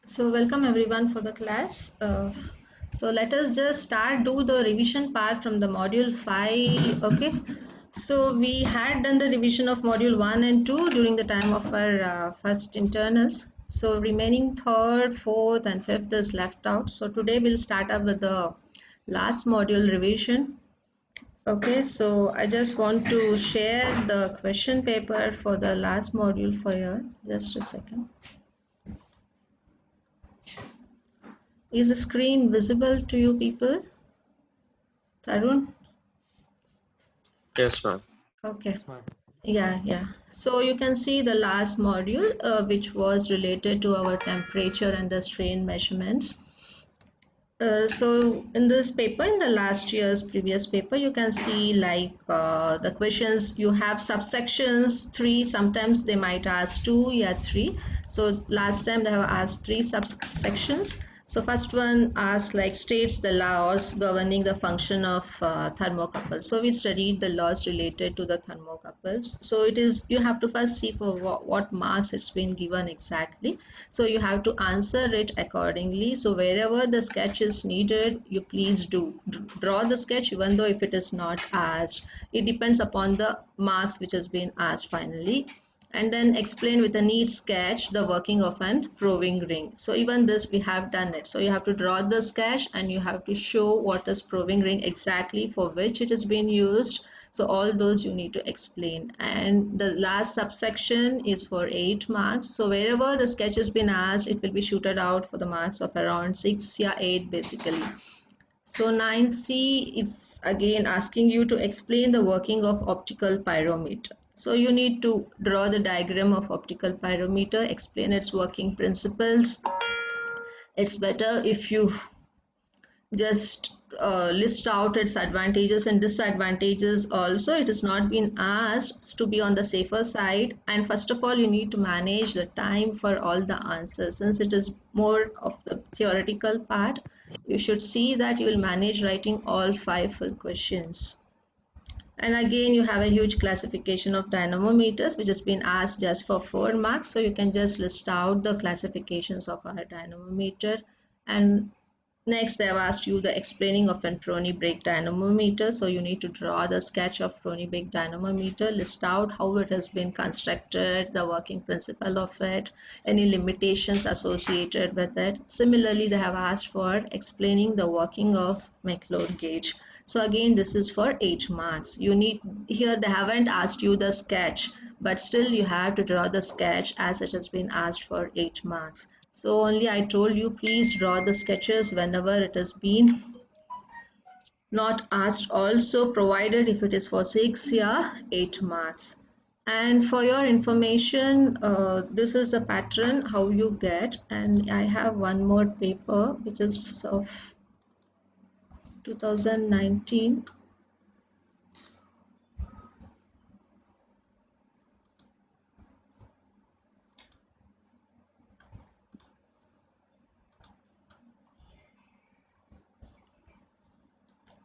So welcome everyone for the class. So let us just start do the revision part from the module 5. Okay. So we had done the revision of module 1 and 2 during the time of our first internals. So remaining third, fourth and fifth is left out. So today we'll start up with the last module revision. Okay, so I just want to share the question paper for the last module for you. Just a second. Is the screen visible to you people? Tarun? Yes, ma'am. Okay. Yeah. So you can see the last module, which was related to our temperature and the strain measurements. So in this paper, in the last year's previous paper, you can see like the questions you have subsections three. Sometimes they might ask two, yeah, three. So last time they have asked three subsections. So first one asks like states the laws governing the function of thermocouples. So we studied the laws related to the thermocouples. So it is you have to first see for what marks it's been given exactly. So you have to answer it accordingly. So wherever the sketch is needed, you please do draw the sketch even though if it is not asked. It depends upon the marks which has been asked finally, and then explain with a neat sketch the working of an proving ring. So even this we have done it. So you have to draw the sketch and you have to show what is proving ring exactly for which it is being used. So all those you need to explain, and the last subsection is for 8 marks. So wherever the sketch has been asked, it will be shooted out for the marks of around 6 or 8 basically. So 9C is again asking you to explain the working of optical pyrometer. So you need to draw the diagram of optical pyrometer, explain its working principles. It's better if you just list out its advantages and disadvantages also. It has not been asked to be on the safer side, and first of all you need to manage the time for all the answers. Since it is more of the theoretical part, you should see that you will manage writing all 5 full questions. And again you have a huge classification of dynamometers which has been asked just for 4 marks. So you can just list out the classifications of our dynamometer. And next, they have asked you the explaining of an Prony brake dynamometer. So you need to draw the sketch of Prony brake dynamometer, list out how it has been constructed, the working principle of it, any limitations associated with it. Similarly, they have asked for explaining the working of McLeod gauge. So again, this is for 8 marks. You need here they haven't asked you the sketch, but still you have to draw the sketch as it has been asked for 8 marks. So only I told you please draw the sketches whenever it has been not asked also, provided if it is for 6 or 8 marks. And for your information, this is the pattern how you get, and I have one more paper which is of 2019.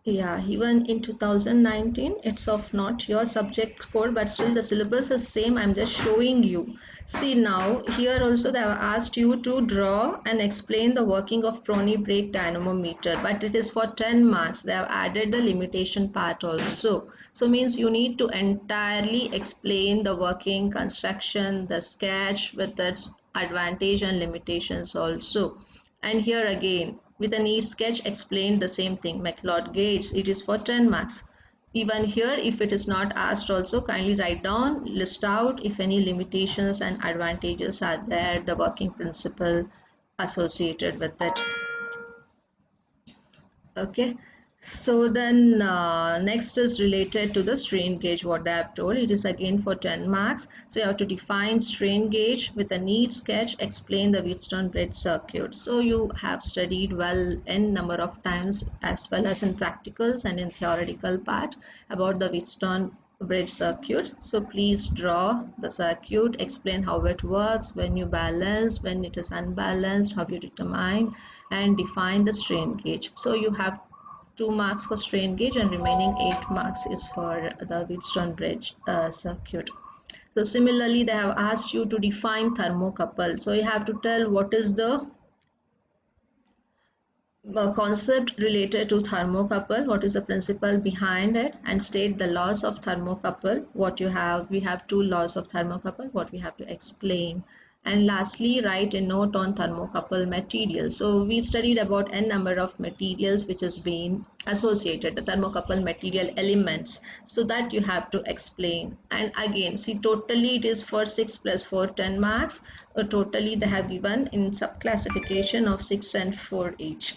Yeah, even in 2019, it's of not your subject code, but still the syllabus is same. I'm just showing you. See now, here also they have asked you to draw and explain the working of Prony brake dynamometer, but it is for 10 marks. They have added the limitation part also. So means you need to entirely explain the working, construction, the sketch with its advantage and limitations also. And here again, with a neat sketch, explain the same thing. McLeod gauge, it is for 10 marks. Even here, if it is not asked also, kindly write down, list out if any limitations and advantages are there, the working principle associated with it. Okay, so then next is related to the strain gauge, what they have told. It is again for 10 marks. So you have to define strain gauge with a neat sketch, explain the Wheatstone bridge circuit. So you have studied well n number of times as well as in practicals and in theoretical part about the Wheatstone bridge circuits. So please draw the circuit, explain how it works, when you balance, when it is unbalanced, how you determine and define the strain gauge. So you have 2 marks for strain gauge and remaining 8 marks is for the Wheatstone bridge circuit. So similarly, they have asked you to define thermocouple. So you have to tell what is the a concept related to thermocouple, what is the principle behind it, and state the laws of thermocouple. What you have, we have two laws of thermocouple, what we have to explain. And lastly, write a note on thermocouple materials. So we studied about n number of materials which has been associated, the thermocouple material elements, so that you have to explain. And again, see, totally it is for 6 plus 4 10 marks. Totally they have given in sub classification of 6 and 4 each.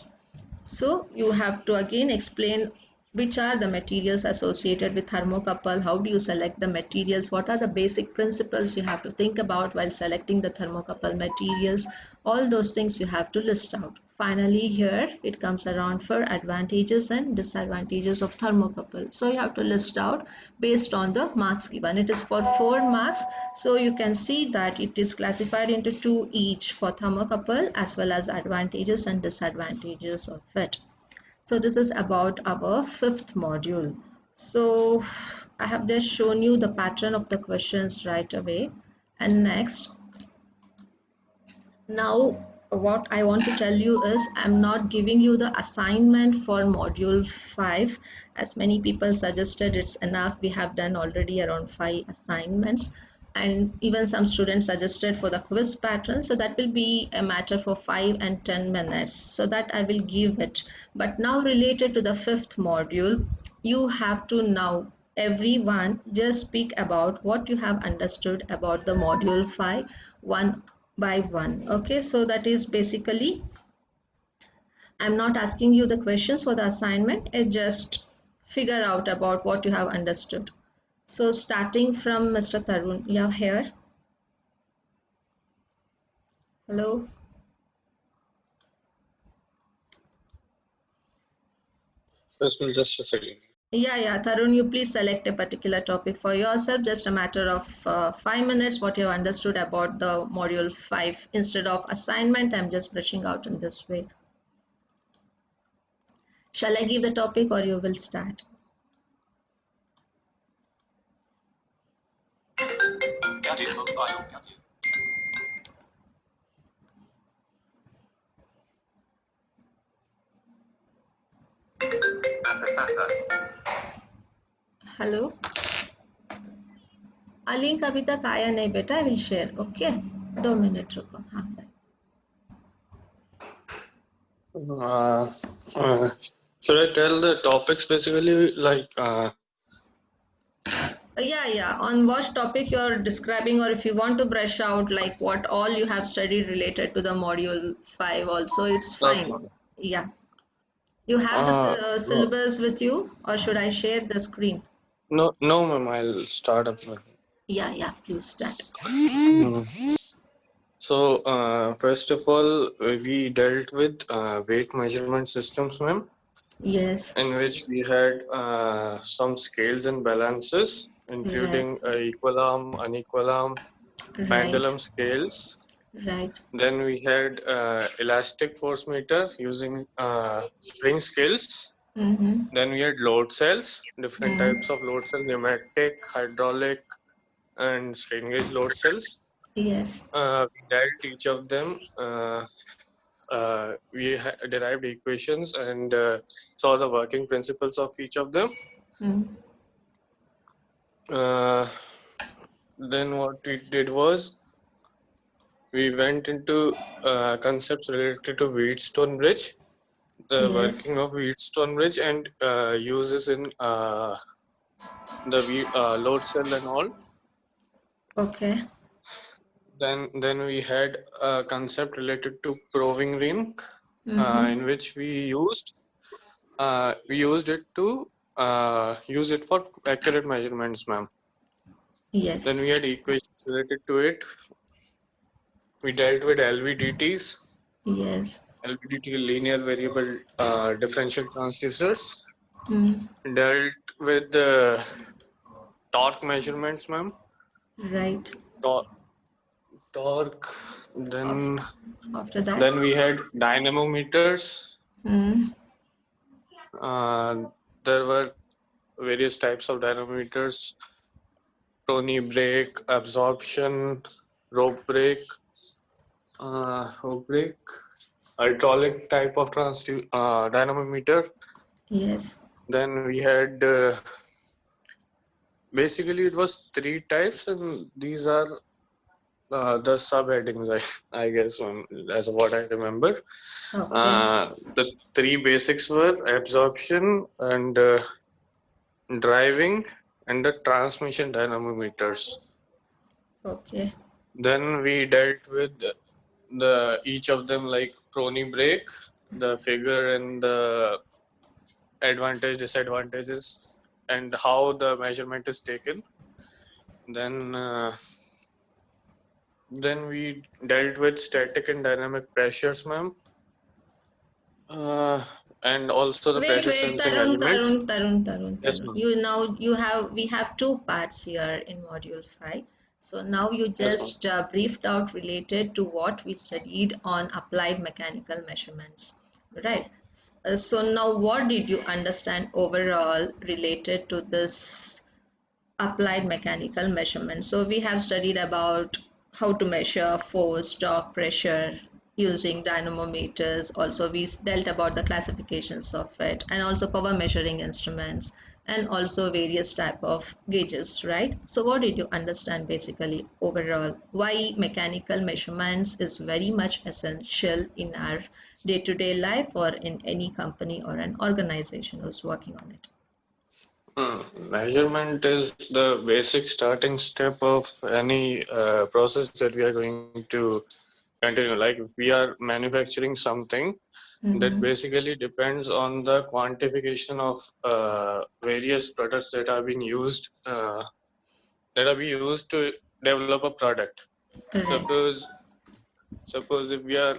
So you have to again explain which are the materials associated with thermocouple, how do you select the materials, what are the basic principles you have to think about while selecting the thermocouple materials, all those things you have to list out. Finally, here it comes around for advantages and disadvantages of thermocouple. So you have to list out based on the marks given. It is for 4 marks, so you can see that it is classified into 2 each for thermocouple as well as advantages and disadvantages of it. So this is about our 5th module. So I have just shown you the pattern of the questions right away. And next, now what I want to tell you is I'm not giving you the assignment for module 5, as many people suggested it's enough. We have done already around 5 assignments, and even some students suggested for the quiz pattern, so that will be a matter for 5 and 10 minutes, so that I will give it. But now related to the 5th module, you have to now everyone just speak about what you have understood about the module 5 one by one. Okay, so that is basically, I'm not asking you the questions for the assignment, it just figure out about what you have understood. So starting from Mr. Tarun, yeah, here. Hello. Just a second. Yeah, Tarun, you please select a particular topic for yourself, just a matter of 5 minutes, what you have understood about the module 5. Instead of assignment, I'm just brushing out in this way. Shall I give the topic or you will start? Hello, link अभी तक आया नहीं बेटा, I will share. Okay, 2 minute रुको. हाँ, Should I tell the topics basically like? Yeah. On what topic you are describing, or if you want to brush out like what all you have studied related to the module 5 also, it's fine. Okay. Yeah. You have the No, syllabus with you, or should I share the screen? no, ma'am. I'll start up. Yeah, please start. So, first of all, we dealt with weight measurement systems, ma'am, Yes, in which we had some scales and balances, right, including equal arm, unequal arm, right, pendulum scales. right. Then we had elastic force meter using spring scales. Mm-hmm. Then we had load cells, different types of load cells, pneumatic, hydraulic, and strain gauge load cells. Yes. We dealt each of them. We derived equations and saw the working principles of each of them. Mm. Then what we did was we went into concepts related to Wheatstone bridge, the Yes. working of Wheatstone bridge, and uses in the load cell and all. Okay. Then we had a concept related to proving ring, Mm-hmm. in which we used it to use it for accurate measurements, ma'am. Then Yes. we had equations related to it. We dealt with LVDTs, Yes. LVDT linear variable differential transducers. Mm. Dealt with the torque measurements, ma'am. Right. Torque. Af- Then After that. then we had dynamometers. Mm. Uh, there were various types of dynamometers: Tony brake, absorption, rope brake, hydraulic type of dynamometer. Yes. Then we had basically it was three types, and these are the subheadings, I guess, as what I remember. Okay. The three basics were absorption and driving and the transmission dynamometers. Okay. Then we dealt with the each of them, like prony brake, the figure and the advantage, disadvantages, and how the measurement is taken. Then then we dealt with static and dynamic pressures, ma'am, and also the Wait, pressure wait, sensing elements. Yes, Tarun. ma'am. We have two parts here in module 5. So now you Yes, ma'am. just briefed out related to what we studied on applied mechanical measurements, right? So now what did you understand overall related to this applied mechanical measurement? So we have studied about how to measure force, torque, pressure using dynamometers. Also we dealt about the classifications of it, and also power measuring instruments, and also various type of gauges, right? So what did you understand basically overall, why mechanical measurements is very much essential in our day-to-day life or in any company or an organization who's working on it? Measurement is the basic starting step of any process that we are going to continue. Like if we are manufacturing something, that Mm-hmm. basically depends on the quantification of various products that are being used to develop a product. Right. Suppose if we are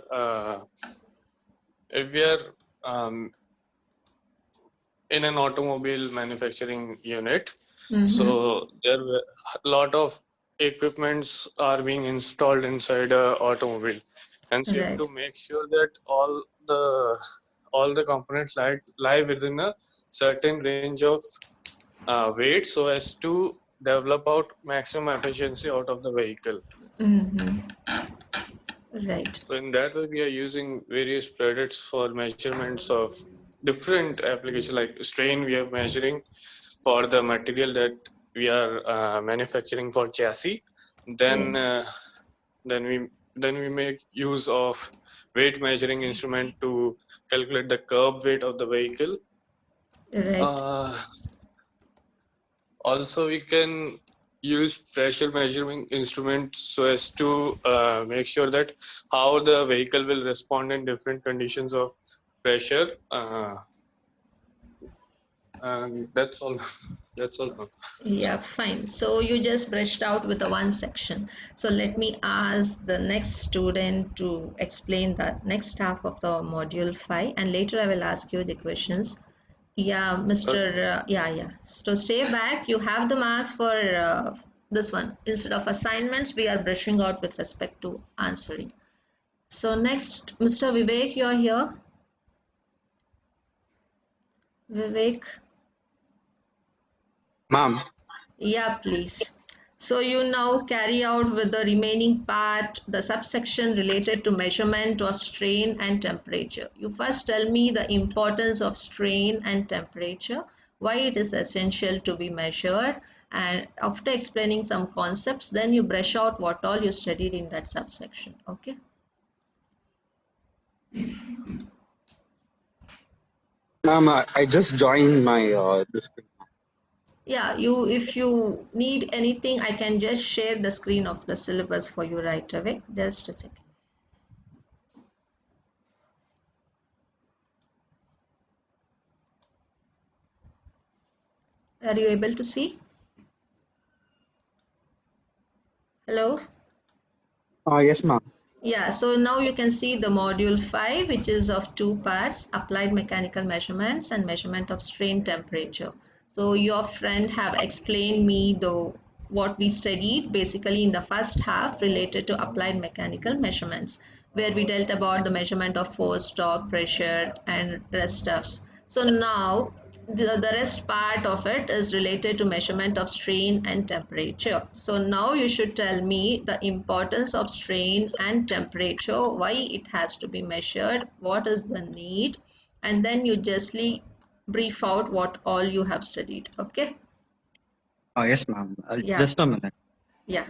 in an automobile manufacturing unit, Mm-hmm. so there were a lot of equipments are being installed inside a automobile, and so you have Right. to make sure that all the components lie within a certain range of weight, so as to develop out maximum efficiency out of the vehicle. Mm-hmm. Right. So in that way, we are using various products for measurements of different applications. Like strain, we are measuring for the material that we are manufacturing for chassis. Then Yes. then we then we make use of weight measuring instrument to calculate the curb weight of the vehicle. Right. Uh, Also, we can use pressure measuring instruments so as to make sure that how the vehicle will respond in different conditions of pressure. And that's all. That's all. Yeah, fine. So you just brushed out with the one section. So let me ask the next student to explain the next half of the module 5, and later I will ask you the questions. Yeah, Mr. Okay. Yeah. So stay back. You have the marks for this one. Instead of assignments, we are brushing out with respect to answering. So next, Mr. Vivek, you're here. Vivek. Ma'am, Yeah, please. So you now carry out with the remaining part, the subsection related to measurement of strain and temperature. You first tell me the importance of strain and temperature, why it is essential to be measured, and after explaining some concepts, then you brush out what all you studied in that subsection. Okay. ma'am, I just joined my this thing. Yeah, you if you need anything, I can just share the screen of the syllabus for you right away. Just a second. Are you able to see? Hello? Yes, ma'am. Yeah, so now you can see the module 5, which is of two parts, applied mechanical measurements and measurement of strain temperature. So your friend have explained me the what we studied basically in the first half related to applied mechanical measurements, where we dealt about the measurement of force, torque, pressure, and rest stuffs. So now the rest part of it is related to measurement of strain and temperature. So now you should tell me the importance of strain and temperature, why it has to be measured, what is the need, and then you justly brief out what all you have studied. Okay? Oh, yes, ma'am. Yeah, Just a minute. yeah.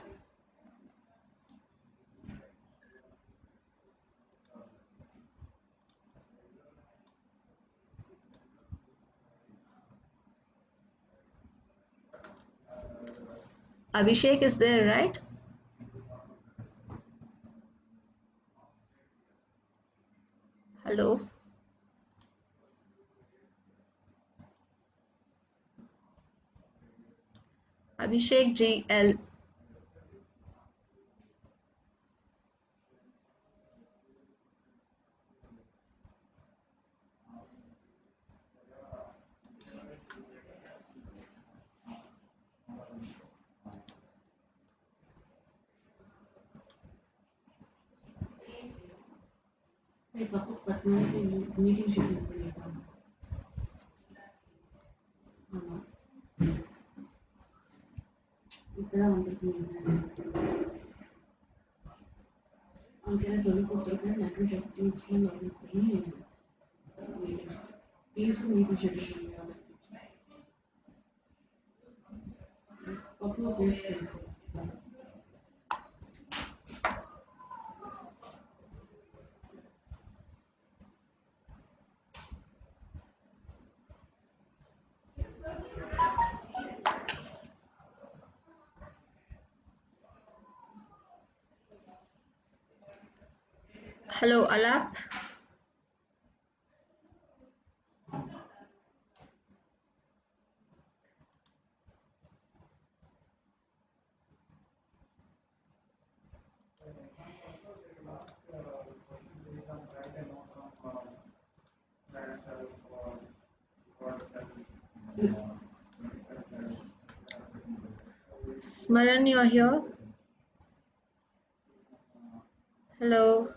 Abhishek is there, right? Hello? Abhishek GL. Meeting schedule करेगा இப்பதான் வந்திருக்கீங்க அவனுக்கு சொல்லி கொடுத்துருக்கேன் Microsoft டீம்ஸ்ல login பண்ணி meeting teams meeting schedule பண்ணி couple of days Hello, Alap. Smaran, you're here? Hello.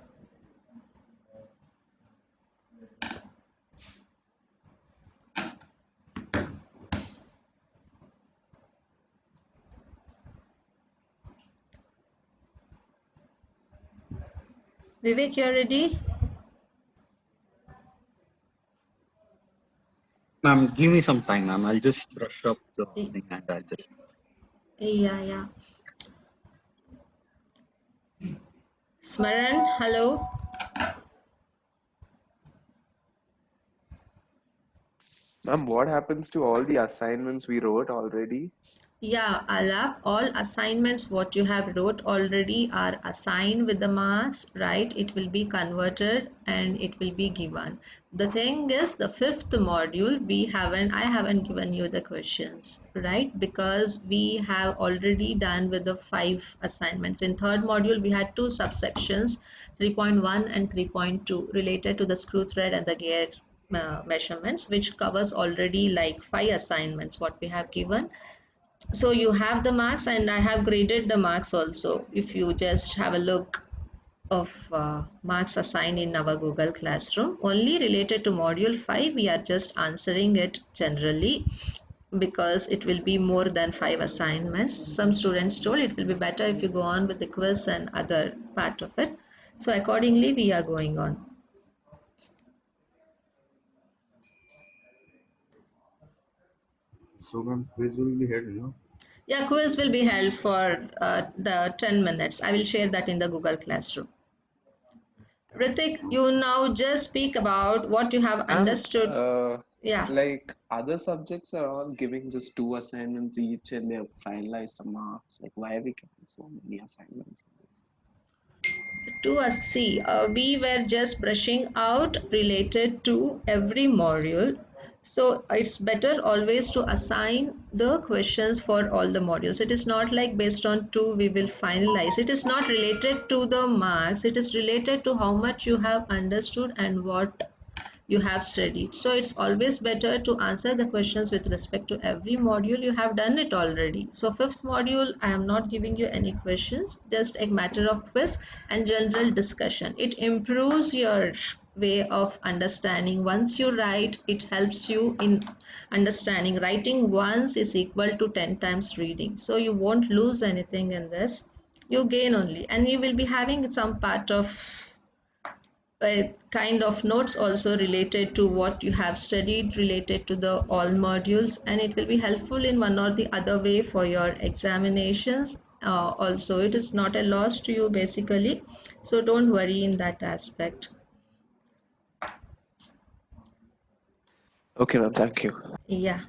Vivek, you're ready? Ma'am, give me some time, ma'am. I'll just brush up the thing and I'll just. Yeah, yeah. Smaran, hello. Ma'am, what happens to all the assignments we wrote already? Yeah, Alap, all assignments what you have wrote already are assigned with the marks, right? It will be converted and it will be given. The thing is, the fifth module, I haven't given you the questions, right? Because we have already done with the 5 assignments. In third module, we had 2 subsections, 3.1 and 3.2 related to the screw thread and the gear measurements, which covers already like 5 assignments what we have given. So you have the marks and I have graded the marks also. If you just have a look of marks assigned in our Google Classroom, only related to module 5, we are just answering it generally because it will be more than 5 assignments. Some students told it will be better if you go on with the quiz and other part of it. So accordingly, we are going on. So, ma'am, quiz will be held, no? Yeah, quiz will be held for the 10 minutes. I will share that in the Google Classroom. Ritik, you now just speak about what you have Ma'am, understood. Yeah, like other subjects are all giving just 2 assignments each and they have finalized the marks. Like, why are we getting so many assignments in this? to us, see, we were just brushing out related to every module. So it's better always to assign the questions for all the modules. It is not like based on 2 we will finalize. It is not related to the marks. It is related to how much you have understood and what you have studied. So it's always better to answer the questions with respect to every module. You have done it already. So fifth module, I am not giving you any questions, just a matter of quiz and general discussion. It improves your way of understanding. Once you write, it helps you in understanding. Writing once is equal to 10 times reading, so you won't lose anything in this, you gain only. And you will be having some part of kind of notes also related to what you have studied, related to the all modules, and it will be helpful in one or the other way for your examinations. Also, it is not a loss to you basically, so don't worry in that aspect. Okay, ma'am. Thank you. Yeah.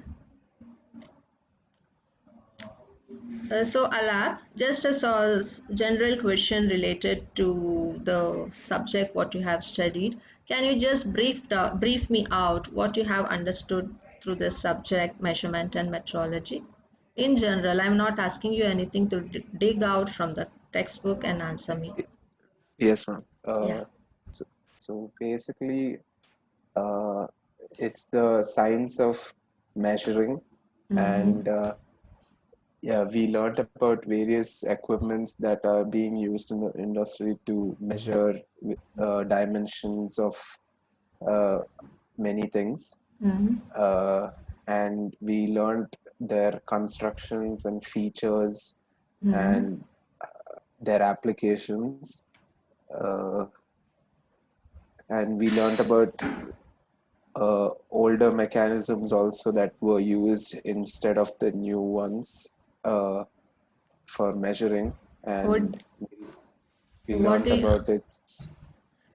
So Alap, just a general question related to the subject what you have studied. Can you just brief me out what you have understood through this subject, measurement and metrology? In general, I'm not asking you anything to dig out from the textbook and answer me. Yes, ma'am. Yeah. So, so basically, uh, it's the science of measuring, Mm-hmm. and yeah, we learned about various equipments that are being used in the industry to measure dimensions of uh, many things. Mm-hmm. Uh, and we learned their constructions and features Mm-hmm. and their applications. Uh, and we learned about older mechanisms also that were used instead of the new ones for measuring. What And we what learned do you, about it.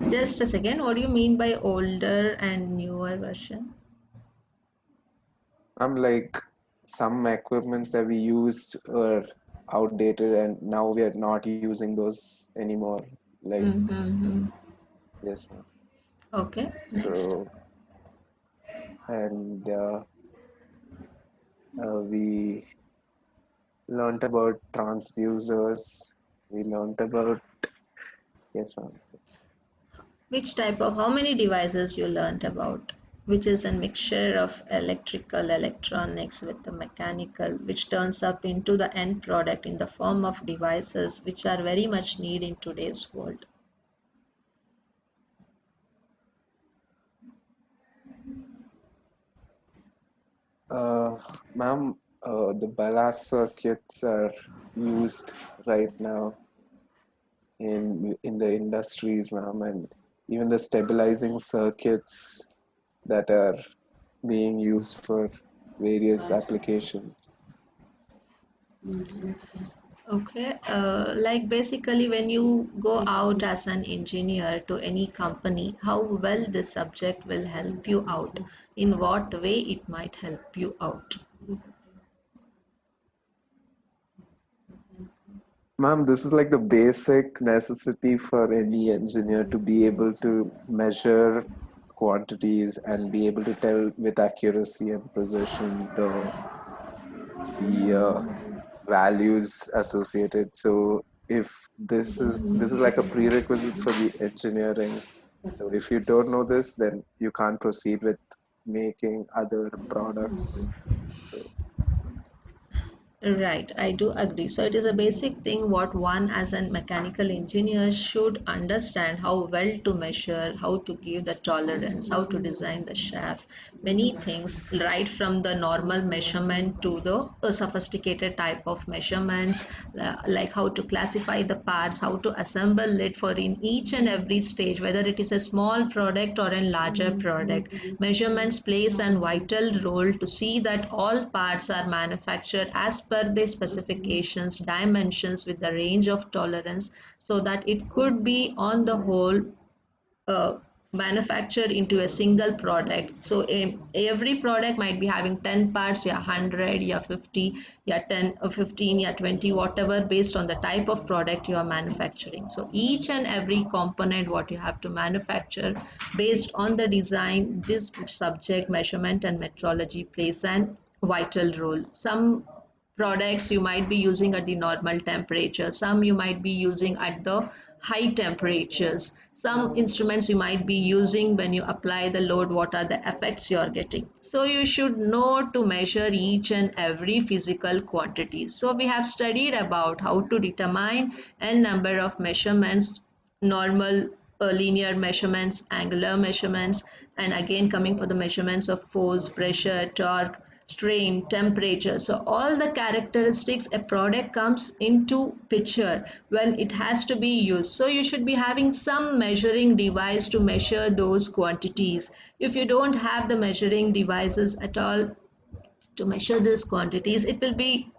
just a second, what do you mean by older and newer version? I'm like some equipments that we used were outdated, and now we are not using those anymore. Like, Mm-hmm. yes, ma'am. Okay, next. So, and we learned about transducers. We learned about, yes, ma'am. Which type of, how many devices you learnt about? Which is a mixture of electrical, electronics with the mechanical, which turns up into the end product in the form of devices which are very much needed in today's world. Uh, Ma'am, the ballast circuits are used right now in the industries, ma'am, and even the stabilizing circuits that are being used for various applications. Okay, like basically when you go out as an engineer to any company, how well this subject will help you out? In what way it might help you out? Ma'am, this is like the basic necessity for any engineer to be able to measure quantities and be able to tell with accuracy and precision the values associated. So if this is like a prerequisite for the engineering. So if you don't know this, then you can't proceed with making other products. So, Right, I do agree. So it is a basic thing what one as a mechanical engineer should understand how well to measure, how to give the tolerance, how to design the shaft, many things, right from the normal measurement to the sophisticated type of measurements, like how to classify the parts, how to assemble it for in each and every stage, whether it is a small product or a larger product. Measurements plays a vital role to see that all parts are manufactured as per the specifications, dimensions with the range of tolerance, so that it could be on the whole uh, manufactured into a single product. So every product might be having 10 parts, yeah, 100, yeah, 50, yeah, 10 or 15, yeah, 20, whatever, based on the type of product you are manufacturing. So each and every component what you have to manufacture based on the design, this subject measurement and metrology plays an vital role. Some products you might be using at the normal temperature, some you might be using at the high temperatures, some instruments you might be using when you apply the load, what are the effects you are getting. So you should know to measure each and every physical quantity. So we have studied about how to determine n number of measurements, normal linear measurements, angular measurements, and again coming for the measurements of force, pressure, torque, strain, temperature. So all the characteristics a product comes into picture when it has to be used. So you should be having some measuring device to measure those quantities. If you don't have the measuring devices at all to measure these quantities, it will be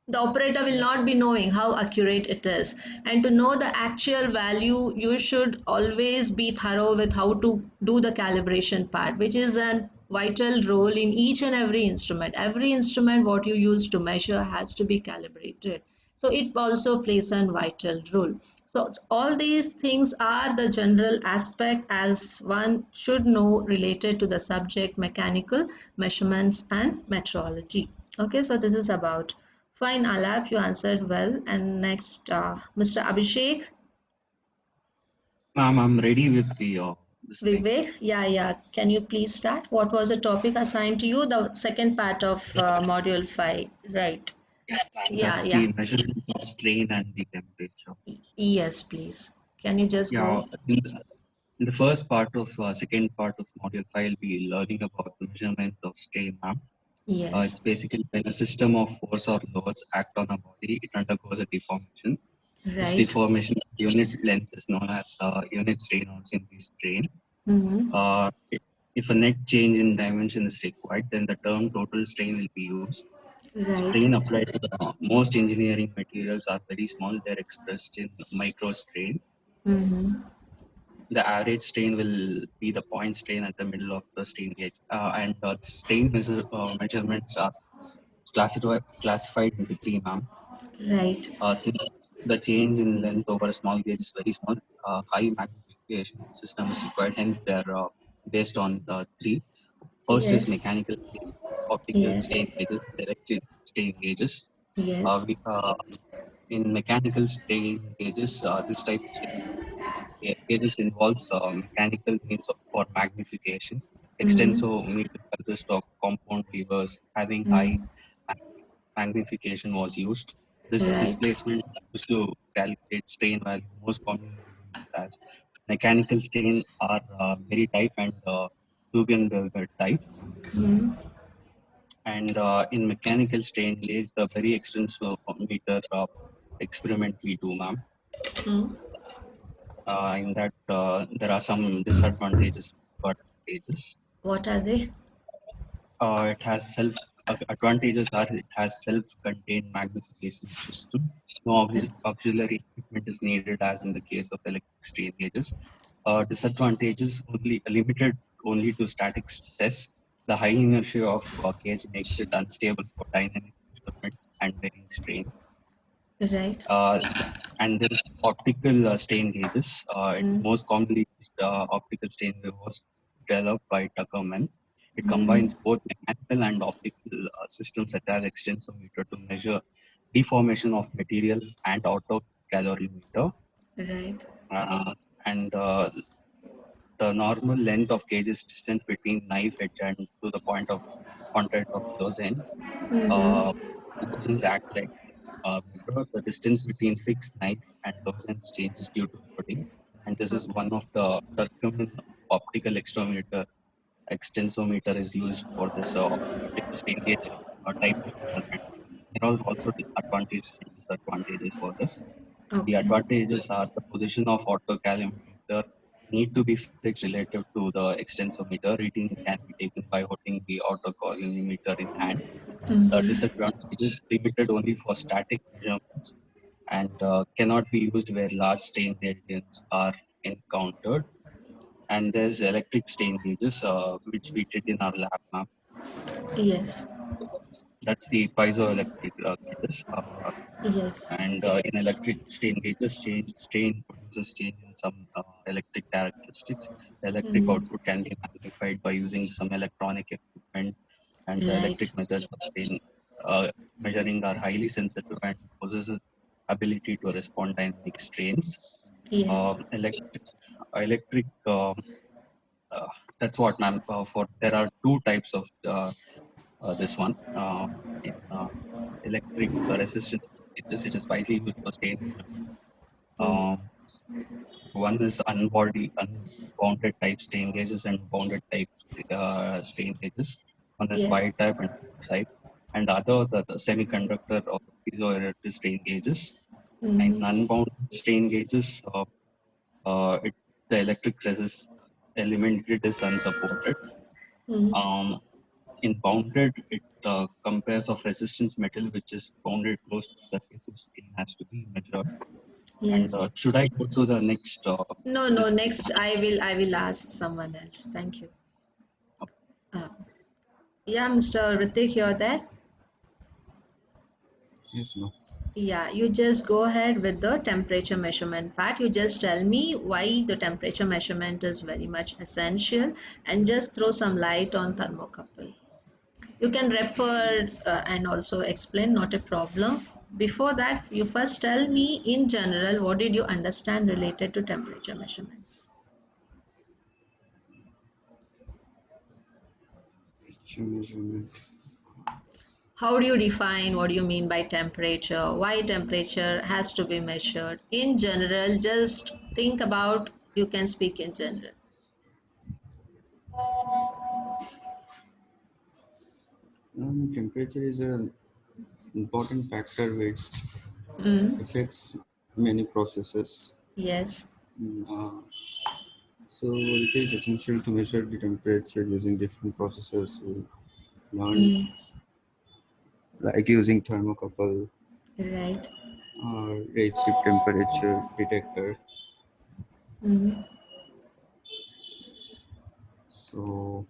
the operator will not be knowing how accurate it is. And to know the actual value, you should always be thorough with how to do the calibration part, which is a vital role in each and every instrument. Every instrument what you use to measure has to be calibrated, so it also plays a vital role. So all these things are the general aspect as one should know related to the subject mechanical measurements and metrology. Okay, so this is about. Fine, Alap, you answered well. And next, Mr. Abhishek, Ma'am, I'm ready with the this thing. Vivek. Yeah. Can you please start? What was the topic assigned to you? The second part of module 5, right? Yes, ma'am. That's Yeah. the measurement of strain and the temperature. Yes, please. Can you just Yeah, go? in the first part of second part of module 5, we'll be learning about the measurement of strain, ma'am. Yes, It's basically when a system of force or loads act on a body, it undergoes a deformation. This right. deformation unit length is known as unit strain or simply strain. Mm-hmm. If a net change in dimension is required, then the term total strain will be used. Right. Strain applied to most engineering materials are very small. They're expressed in micro strain. Mm-hmm. The average strain will be the point strain at the middle of the strain gauge. And strain measurements are classified into three, ma'am. Right. Since the change in length over a small gauge is very small, high magnification system is required, hence they're based on the three. First is Yes. mechanical strain, optical Yes. strain gauges, electric strain gauges. Yes. In mechanical strain gauges, this type of strain gauges involves mechanical means for magnification. Mm-hmm. Extensometer consists of compound levers having high Mm. magnification was used. This Right. displacement is used to calculate strain value, most commonly used as mechanical strain are very type and Hugenberger type. Mm. And in mechanical strain gauge, the very extensive meter experiment we do, ma'am. Mm. In that, there are some disadvantages, advantages. What are they? It has advantages are it has self-contained magnification system. No auxiliary equipment is needed as in the case of electric strain gauges. Disadvantages only limited only to static tests. The high inertia of gauge makes it unstable for dynamic measurements and varying strains. Right. Uh, and there's optical strain gauges. It's Mm. most commonly used optical strain gauge was developed by Tuckerman. It Mm-hmm. combines both mechanical and optical systems such as extensometer to measure deformation of materials and autocalorimeter. Right. Uh, and the normal length of gauge is distance between knife edge and to the point of contact of lozenge. Mm-hmm. Lozenge act like the distance between fixed knife and lozenge changes due to loading, and this is Okay. one of the Turkmen optical extensometer is used for this optical strain gauge type of measurement. There are also advantages and disadvantages for this. The Okay. advantages are the position of autocalorimeter need to be fixed relative to the extensometer. Reading can be taken by holding the autocalorimeter in hand. The Mm-hmm. disadvantage is limited only for static measurements and cannot be used where large strain gradients are encountered. And there's electric strain gauges, which we did in our lab map. Yes. That's the piezoelectric gauges. Yes. And in electric strain gauges, strain produces change in some electric characteristics. The electric Mm. output can be magnified by using some electronic equipment, and the Right. electric methods of strain measuring are highly sensitive and possess ability to respond dynamic strains. Yes. Electric uh, that's what, ma'am. For there are two types of this one. In electric resistance gauges, it is widely used for strain measurement. Mm. One is unbounded type strain gauges and bounded type strain gauges. One is Yes. Y type and type, and other the semiconductor or piezoelectric strain gauges. And Mm-hmm. unbounded strain gauges, the electric resist element grid is unsupported. Mm-hmm. In bounded, it compares of resistance metal which is bounded close to surface of strain has to be measured. And Yes. should I go to the next? No, no, This next I will ask someone else. Thank you. Uh, yeah, Mr. Ritik, you're there? Yes, ma'am. Yeah, you just go ahead with the temperature measurement part. You just tell me why the temperature measurement is very much essential and just throw some light on thermocouple. You can refer and also explain, not a problem. Before that, you first tell me in general, what did you understand related to temperature measurement? Picture measurement. How do you define what do you mean by temperature? Why temperature has to be measured? In general, just think about, you can speak in general. Temperature is an important factor which Mm, affects many processes. yes. So it is essential to measure the temperature using different processes. We learn Mm, like using thermocouple right. or resistive temperature detector. Mm. So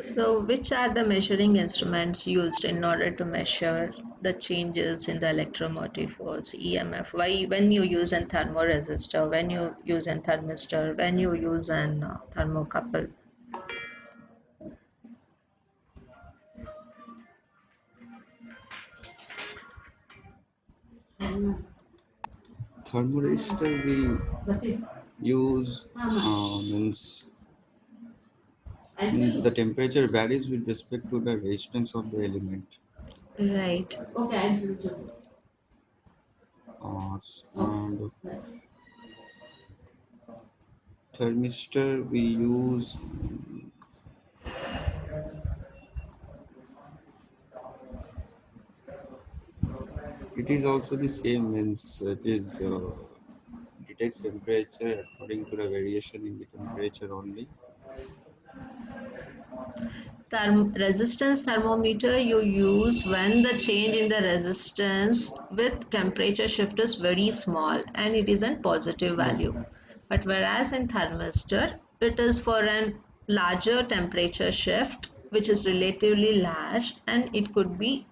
So, which are the measuring instruments used in order to measure the changes in the electromotive force, EMF? Why, when you use a thermoresistor, when you use a thermistor, when you use an thermocouple? thermorestor we use means the temperature varies with respect to the resistance of the element. Right. Okay, I'll future. And thermistor we use it is also the same, means it is detects temperature according to the variation in the temperature only. Resistance thermometer you use when the change in the resistance with temperature shift is very small and it is a positive Yeah, value. But whereas in thermistor, it is for a larger temperature shift which is relatively large and it could be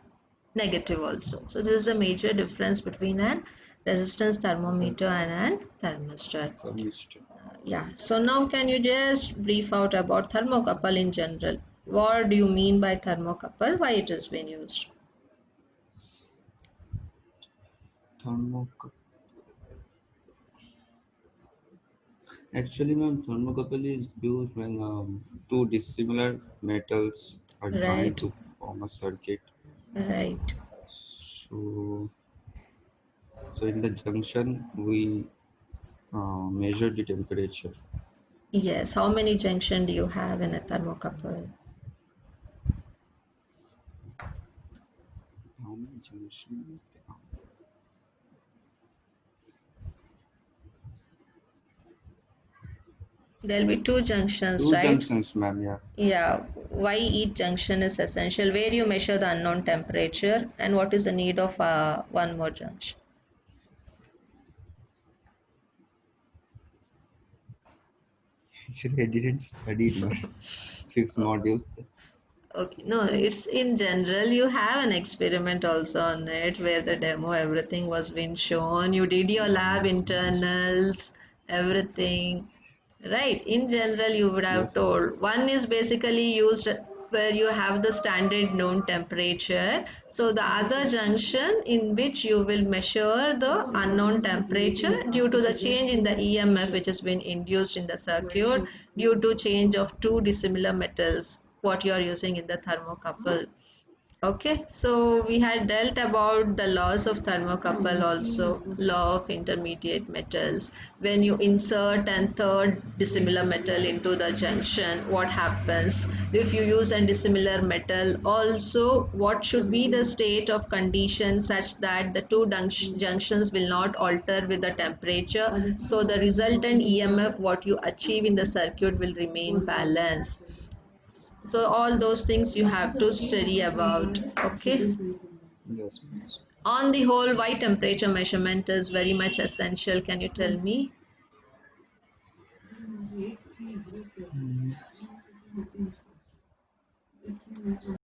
negative also. So this is a major difference between an resistance thermometer and an thermistor. thermistor. Yeah, so now can you just brief out about thermocouple in general? What do you mean by thermocouple? Why it has been used? Thermocouple. Actually, ma'am, thermocouple is used when two dissimilar metals are joined Right, to form a circuit. right. So, so in the junction, we measure the temperature. Yes, how many junction do you have in a thermocouple? How many junctions? There'll be two junctions, Two right? junctions, ma'am. Yeah. Yeah, why each junction is essential? Where you measure the unknown temperature and what is the need of one more junction? Actually, I didn't study in my fifth module. Okay, no, it's in general. You have an experiment also on it where the demo, everything was been shown. You did your lab Yes, ma'am. internals, everything. Right. In general, you would have Yes, ma'am. told one is basically used where you have the standard known temperature. So the other junction in which you will measure the unknown temperature due to the change in the EMF which has been induced in the circuit due to change of two dissimilar metals what you are using in the thermocouple. Okay, so we had dealt about the laws of thermocouple, also law of intermediate metals. When you insert a third dissimilar metal into the junction, what happens? If you use a dissimilar metal, also what should be the state of condition such that the two junctions will not alter with the temperature, so the resultant EMF what you achieve in the circuit will remain balanced. So all those things you have to study about. Okay, Yes, please. on the whole, why temperature measurement is very much essential, can you tell me?